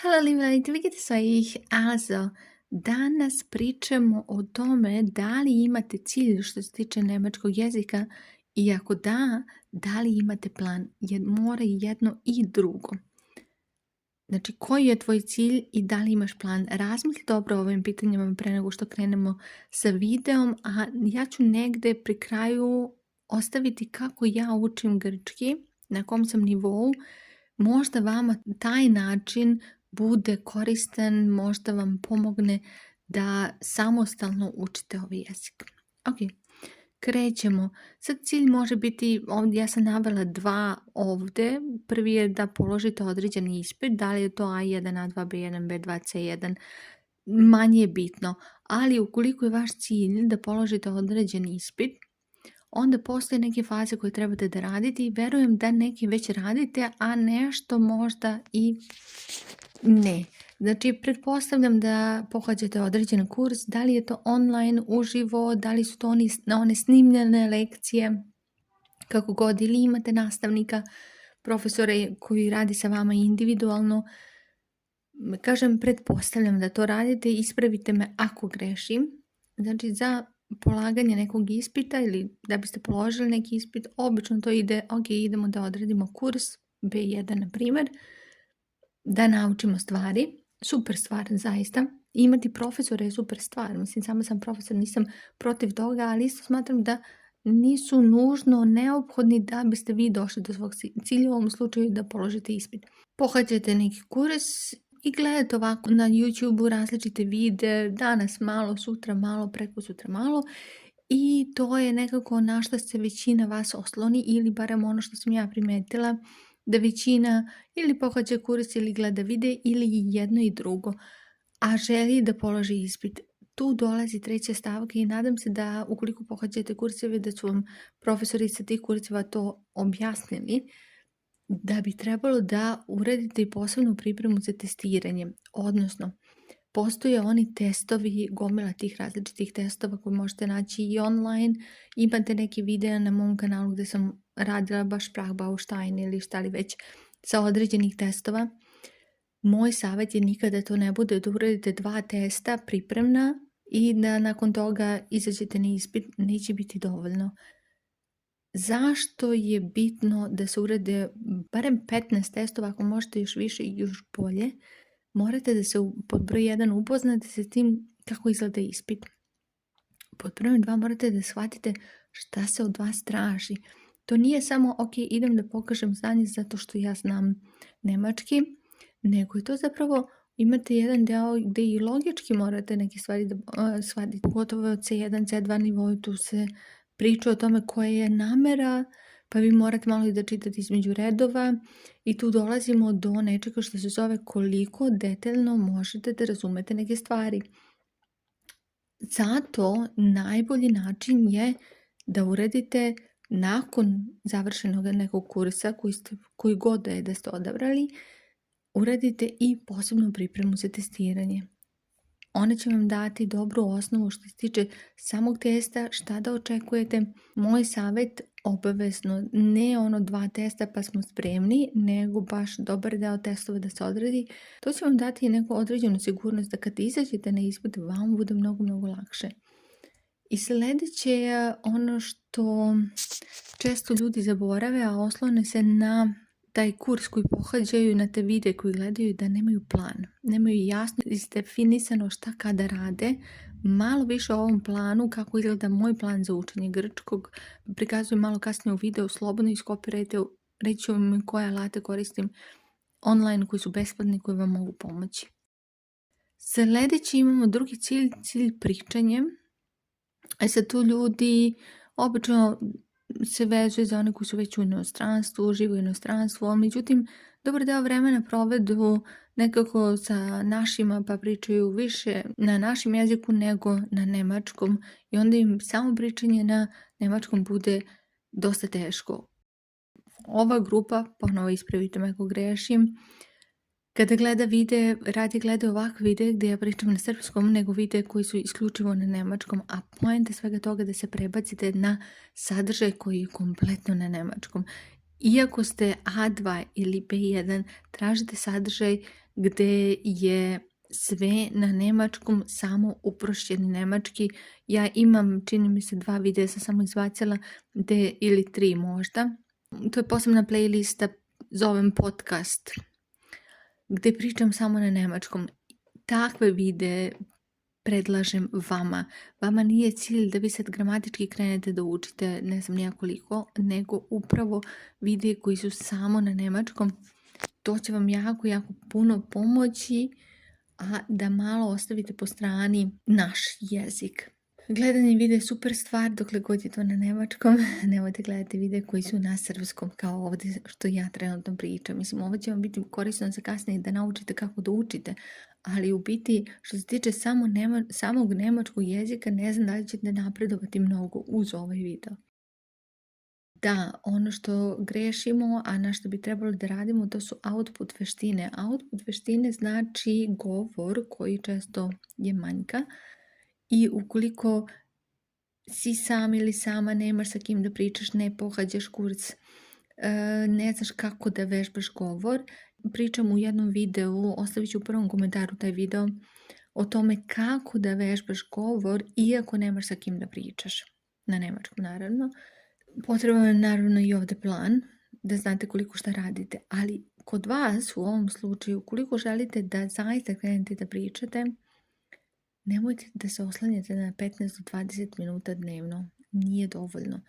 Hallo liebe Leute, wie geht es euch? Also, danas pričamo o tome da li imate cilj što se tiče nemačkog jezika i ako da li imate plan, jer mora i jedno i drugo. Znači, koji je tvoj cilj i da li imaš plan? Razmisli dobro o ovim pitanjima pre nego što krenemo sa videom, a ja ću negde pri kraju ostaviti kako ja učim grčki, na kom sam nivou. Možda vama taj način bude koristan, možda vam pomogne da samostalno učite ovaj jezik. Ok, krećemo. Sad cilj može biti, ovdje ja sam navela dva ovdje. Prvi je da položite određeni ispit, da li je to A1, A2, B1, B2, C1, manje je bitno. Ali ukoliko je vaš cilj da položite određeni ispit, onda postoje neke faze koje trebate da radite i verujem da neki već radite, a nešto možda i ne. Znači, pretpostavljam da pohađate određen kurs, da li je to online, uživo, da li su to one snimljene lekcije, kako god, ili imate nastavnika, profesore koji radi sa vama individualno. Kažem, pretpostavljam da to radite, ispravite me ako grešim. Znači, za polaganje nekog ispita ili da biste položili neki ispit, obično to ide, ok, idemo da odredimo kurs B1, na primjer, da naučimo stvari. Super stvar, zaista. Imati profesore je super stvar. Mislim, sama sam profesor, nisam protiv toga, ali isto smatram da nisu nužno neophodni da biste vi došli do svog cilja, u ovom slučaju da položite ispit. Pohađate neki kurs i gledate ovako na YouTube-u različite videe, danas malo, sutra malo, prekosutra malo, i to je nekako na što se većina vas osloni, ili barem ono što sam ja primetila, da većina ili pohađa kurs ili gleda videe ili jedno i drugo, a želi da položi ispit. Tu dolazi treća stavka i nadam se da ukoliko pohađate kurseve da su vam profesori sa tih kurseva to objasnili, da bi trebalo da uradite i posebnu pripremu za testiranje. Odnosno, postoje oni testovi, gomila tih različitih testova koje možete naći i online. Imate neke videa na mom kanalu gdje sam radila baš Sprachbaustein ili šta li već sa određenih testova. Moj savjet je nikada to ne bude da uradite 2 testa pripremna i da nakon toga izađete na ispit, neće biti dovoljno. Zašto je bitno da se urade barem 15 testova, ako možete još više i još bolje? Morate da se pod broj 1 upoznate sa tim kako izgleda ispit. Pod broj 2 morate da shvatite šta se od vas traži. To nije samo, ok, idem da pokažem znanje zato što ja znam nemački, nego je to zapravo, imate jedan deo gdje i logički morate neke stvari da shvatite. Pogotovo C1, C2 nivou, tu se priča o tome koja je namera, pa vi morate malo i da čitate između redova i tu dolazimo do nečega što se zove koliko detaljno možete da razumete neke stvari. Zato najbolji način je da uradite nakon završenog nekog kursa koji god da ste odabrali, uradite i posebnu pripremu za testiranje. Ona će vam dati dobru osnovu što se tiče samog testa, šta da očekujete. Moj savjet, obavezno, ne 2 testa pa smo spremni, nego baš dobar deo testova da se odradi. To će vam dati neku određenu sigurnost da kad izađete na ispit vam bude mnogo, mnogo lakše. I sljedeće je ono što često ljudi zaborave, a oslone se na taj kurs koji pohađaju, na te videe koji gledaju, da nemaju plan. Nemaju jasno izdefinisano šta kada rade. Malo više o ovom planu, kako izgleda moj plan za učenje grčkog, prikazujem malo kasnije u videu, slobodno iskopirajte, reći vam koje alate koristim online koji su besplatni, koji vam mogu pomoći. Sljedeći imamo drugi cilj pričanje. Sad tu ljudi obično se vezuje za one koji su već u inostranstvu, žive u inostranstvu, međutim, dobar deo vremena provedu nekako sa našima pa pričaju više na našem jeziku nego na nemačkom i onda im samo pričanje na nemačkom bude dosta teško. Ova grupa, ponovo ispravite me ako grešim, kada gleda videe, radije gleda ovakve videe gdje ja pričam na srpskom nego videe koji su isključivo na nemačkom, a poenta svega toga da se prebacite na sadržaj koji je kompletno na nemačkom. Iako ste A2 ili B1, tražite sadržaj gde je sve na nemačkom, samo uprošćeni nemački. Ja imam, čini mi se, 2 videa sam samo izbacila, ili 3 možda. To je posebna playlista, zovem podcast, gde pričam samo na nemačkom. Takve videe predlažem vama. Vama nije cilj da vi sad gramatički krenete da učite ne znam nijakoliko, nego upravo videi koji su samo na nemačkom. To će vam jako, jako puno pomoći, a da malo ostavite po strani naš jezik. Gledanje videa je super stvar dokle god je to na nemačkom. Nemojte gledati videe koji su na srpskom kao ovdje što ja trenutno pričam. Mislim, ovo će vam biti korisno za kasnije da naučite kako da učite. Ali u biti, što se tiče samog nemačkog jezika, ne znam da li ćete napredovati mnogo uz ovaj video. Da, ono što grešimo, a na što bi trebalo da radimo, to su output veštine. Output veštine znači govor koji često je manjka i ukoliko si sam ili sama, nemaš sa kim da pričaš, ne pohađaš kurs, ne znaš kako da vežbaš govor, pričam u jednom videu, ostavit ću u prvom komentaru taj video, o tome kako da vežbaš govor iako nemaš sa kim da pričaš. Na nemačkom, naravno. Potreban je naravno i ovdje plan, da znate koliko šta radite, ali kod vas u ovom slučaju, ukoliko želite da zaista krenete da pričate, nemojte da se oslanjate na 15 do 20 minuta dnevno. Nije dovoljno.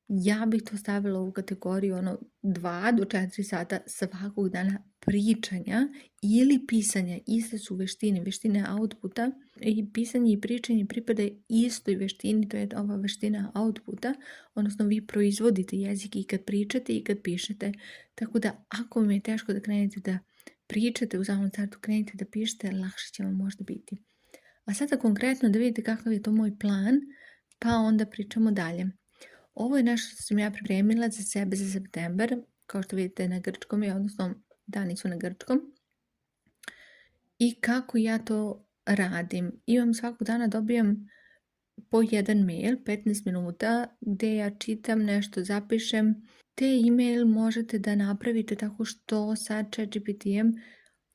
Ja bih to stavila u kategoriju 2 do 4 sata svakog dana pričanja ili pisanja. Iste su veštine outputa i pisanje i pričanje pripada istoj veštini, to je ova veština outputa, odnosno vi proizvodite jezik i kad pričate i kad pišete. Tako da ako vam je teško da krenete da pričate u samom startu, krenete da pišete, lakše će vam možda biti. A sada konkretno da vidite kakav je to moj plan, pa onda pričamo dalje. Ovo je nešto što sam ja pripremila za sebe za septembar, kao što vidite na grčkom, odnosno dani su na grčkom. I kako ja to radim? Imam svakog dana dobijem po jedan mail, 15 minuta, gdje ja čitam nešto, zapišem. Te email možete da napravite tako što sa ChatGPT-em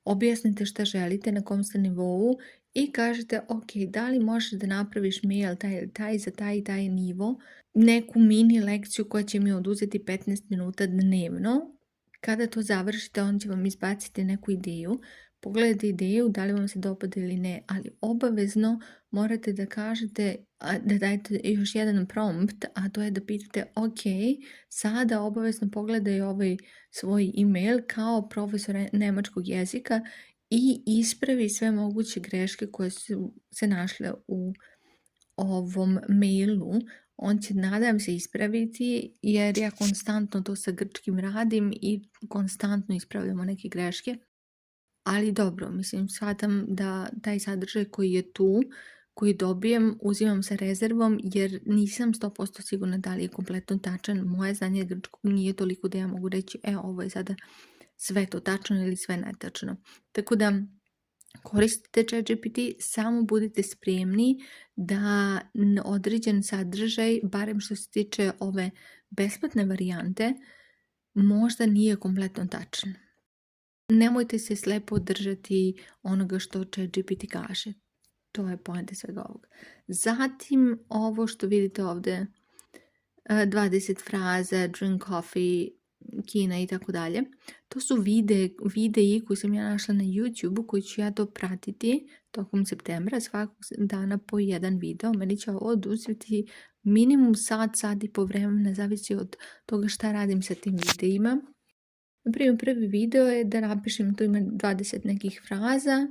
objasnite šta želite, na kom ste nivou i kažete ok, da li možeš da napraviš mail taj za taj i taj nivo, neku mini lekciju koja će mi oduzeti 15 minuta dnevno. Kada to završite, on će vam izbaciti neku ideju. Pogledajte ideju, da li vam se dopada ili ne, ali obavezno morate da kažete, da dajete još jedan prompt, a to je da pitate ok, sada obavezno pogledaj ovaj svoj email kao profesor nemačkog jezika i ispravi sve moguće greške koje su se našle u ovom mailu. On će, nadam se, ispraviti jer ja konstantno to sa grčkim radim i konstantno ispravljamo neke greške. Ali dobro, mislim, shvatam da taj sadržaj koji je tu, koji dobijem, uzimam sa rezervom jer nisam 100% sigurna da li je kompletno tačan. Moje znanje grčkog nije toliko da ja mogu reći ovo je sada sve to tačno ili sve netačno. Tako da koristite ChatGPT, samo budite spremni da određen sadržaj, barem što se tiče ove besplatne varijante, možda nije kompletno tačan. Nemojte se slepo držati onoga što ChatGPT kaže. To je poanta svega ovoga. Zatim ovo što vidite ovdje, 20 fraza, drink coffee, Kina i tako dalje. To su videi koji sam ja našla na YouTube koji ću ja to pratiti tokom septembra, svakog dana po jedan video. Meni će ovo oduzeti minimum sat i po vremena, zavisi od toga šta radim sa tim videima. Naprimjer, prvi video je da napišem, tu ima 20 nekih fraza.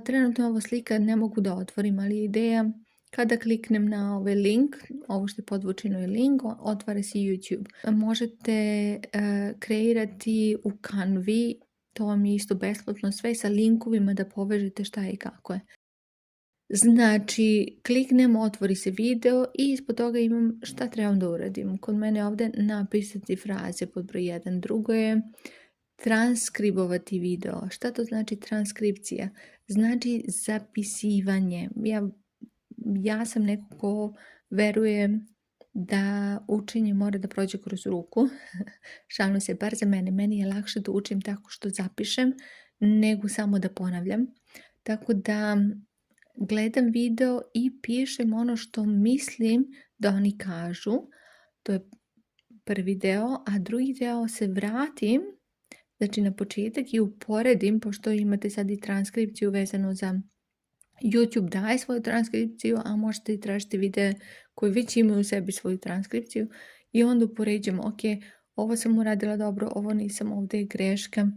Trenutno ovo slika ne mogu da otvorim, ali ideja kada kliknem na ovaj link, ovo što je podvučeno je link, otvara se YouTube. Možete kreirati u Canvi, to vam je isto besplatno, sve sa linkovima da povežete šta je i kako je. Znači, kliknem, otvori se video i ispod toga imam šta trebam da uradim. Kod mene ovdje napisati fraze pod broj 1. Drugo je transkribovati video. Šta to znači transkripcija? Znači zapisivanje. Ja sam neko ko veruje da učenje mora da prođe kroz ruku. Šalim se, bar za mene. Meni je lakše da učim tako što zapišem nego samo da ponavljam. Tako da gledam video i pišem ono što mislim da oni kažu. To je prvi deo, a drugi deo se vratim, znači na početak i uporedim, pošto imate sad i transkripciju vezano za YouTube daje svoju transkripciju, a možete i tražiti videe koji već imaju u sebi svoju transkripciju i onda upoređujem, ok, ovo sam uradila dobro, ovo nisam, ovdje je greška.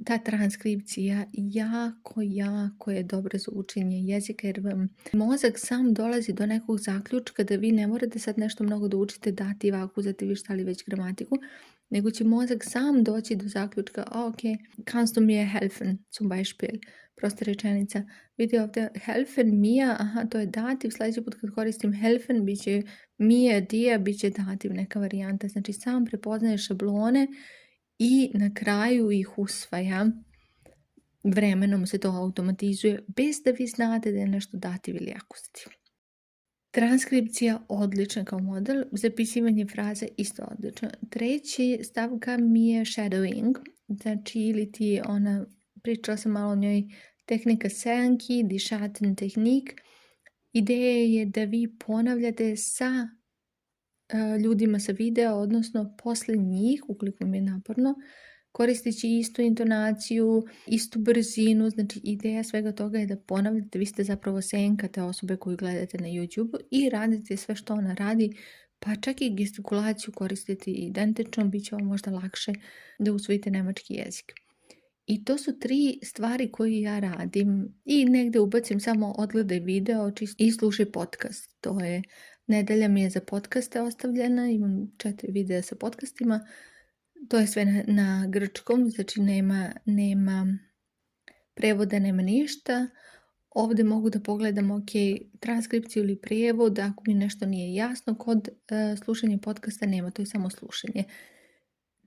Ta transkripcija jako je dobra za učenje jezika, jer vam mozak sam dolazi do nekog zaključka da vi ne morate sad nešto mnogo da učite, dati ovako, uzeti ali već gramatiku, nego će mozak sam doći do zaključka, ok, kannst du mir helfen, zum Beispiel, prosta rečenica. Vidite ovdje, helfen mir, aha, to je dativ, sljedeći put kad koristim helfen, bit će mir, dir, bit će dativ, neka varijanta. Znači sam prepoznaje šablone i na kraju ih usvaja. Vremenom se to automatizuje bez da vi znate da je nešto dativ ili akuzativ. Transkripcija odlična kao model, zapisivanje fraze isto odlično. Treći stavka mi je shadowing, znači ili ti ona, pričala sam malo o njoj, tehnika senki, die Schatten-Technik. Ideja je da vi ponavljate sa ljudima sa videa, odnosno posle njih, ukoliko im je naporno, koristeći istu intonaciju, istu brzinu, znači ideja svega toga je da ponavljate, vi ste zapravo senka te osobe koju gledate na YouTube i radite sve što ona radi, pa čak i gestikulaciju koristite identično, bit će vam možda lakše da usvojite nemački jezik. I to su 3 stvari koje ja radim i negdje ubacim samo odgledaj video i slušaj podcast. To je, nedelja mi je za podcaste ostavljena, imam 4 videa sa podcastima. To je sve na grčkom, znači nema prevoda, nema ništa. Ovdje mogu da pogledam transkripciju ili prijevod, ako mi nešto nije jasno. Kod slušanja podcasta nema, to je samo slušanje.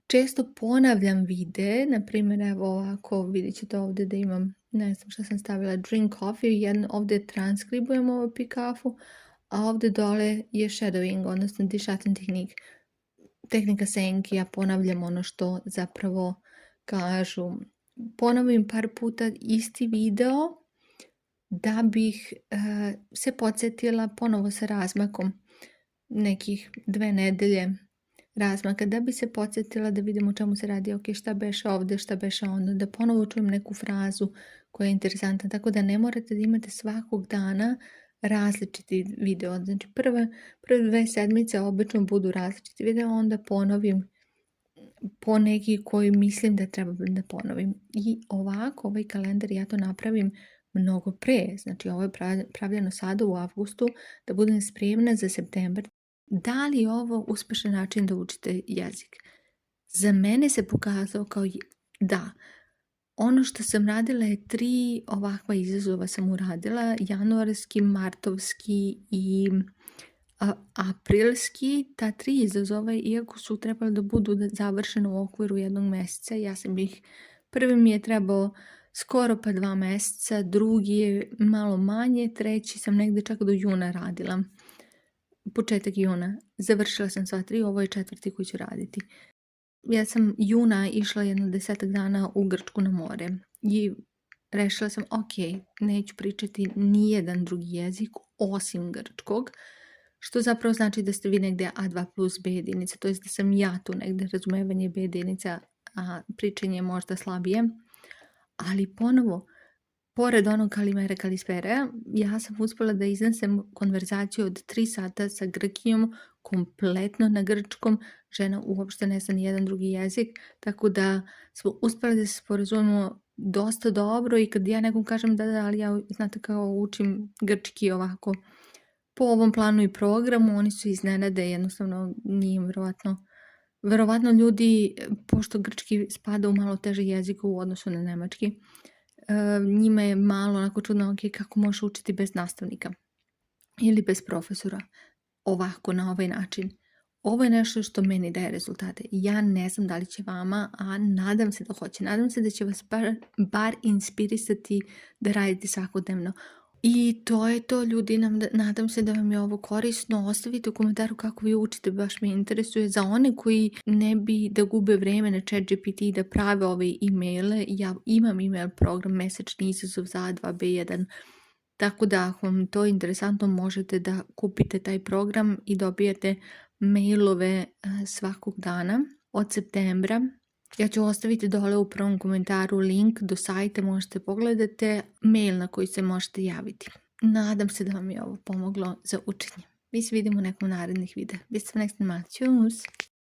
Često ponavljam videe, na primjer evo ovako, vidjet ćete ovdje da imam, ne znam što sam stavila, drink coffee, ovdje transkribujem ovo pi kafu, a ovdje dole je shadowing, odnosno die Schatten-Technik. Tehnika senki, ja ponavljam ono što zapravo kažu. Ponovim par puta isti video da bih se podsjetila ponovo sa razmakom nekih 2 nedelje razmaka, da bi se podsjetila da vidimo o čemu se radi, ok, šta beše ovdje, šta beše onda, da ponovo čujem neku frazu koja je interesantna, tako da ne morate da imate svakog dana različiti video. Znači prve 2 sedmice obično budu različiti video, onda ponovim po neki koji mislim da treba da ponovim. I ovako, ovaj kalendar ja to napravim mnogo pre. Znači ovo je pravljeno sada u avgustu da budem spremna za septembar. Da li je ovo uspešan način da učite jezik? Za mene se pokazao kao da. Ono što sam radila je 3 ovakva izazova sam uradila, januarski, martovski i aprilski. Ta 3 izazova, iako su trebali da budu završene u okviru 1 mjeseca, ja sam ih, prvi mi je trebao skoro pa 2 mjeseca, drugi je malo manje, treći sam negdje čak do juna radila. Početak juna. Završila sam sva 3, ovo je 4. koji ću raditi. Ja sam juna išla 10 dana u Grčku na more i rešila sam, ok, neću pričati nijedan drugi jezik osim grčkog, što zapravo znači da ste vi negdje A2 plus B jedinica, to je da sam ja tu negdje razumevanje B jedinica, a pričanje je možda slabije. Ali ponovo, pored onog kalimere kalispere, ja sam uspjela da iznesem konverzaciju od 3 sata sa Grkijom, kompletno na grčkom. Žena uopšte ne zna nijedan drugi jezik, tako da smo uspjeli da se sporazumemo dosta dobro i kad ja nekom kažem da, ali ja znate kao učim grčki ovako po ovom planu i programu, oni su iznenade, jednostavno nije verovatno ljudi, pošto grčki spada u malo teže jezik u odnosu na nemački, njima je malo onako čudno, ok, kako možeš učiti bez nastavnika ili bez profesora, ovako na ovaj način. Ovo je nešto što meni daje rezultate. Ja ne znam da li će vama, a nadam se da hoće. Nadam se da će vas bar inspirisati da radite svakodnevno. I to je to ljudi, nadam se da vam je ovo korisno. Ostavite u komentaru kako vi učite, baš me interesuje. Za one koji ne bi da gube vreme na ChatGPT i da prave ove e-maile, ja imam email program Mesečni izazov za A2 B1, tako da ako vam to interesantno možete da kupite taj program i dobijete mailove svakog dana od septembra. Ja ću ostaviti dole u prvom komentaru link do sajta, možete pogledati mail na koji se možete javiti. Nadam se da vam je ovo pomoglo za učenje. Mi se vidimo u nekom narednih videa. Bis zum nächsten Mal. Tschüss!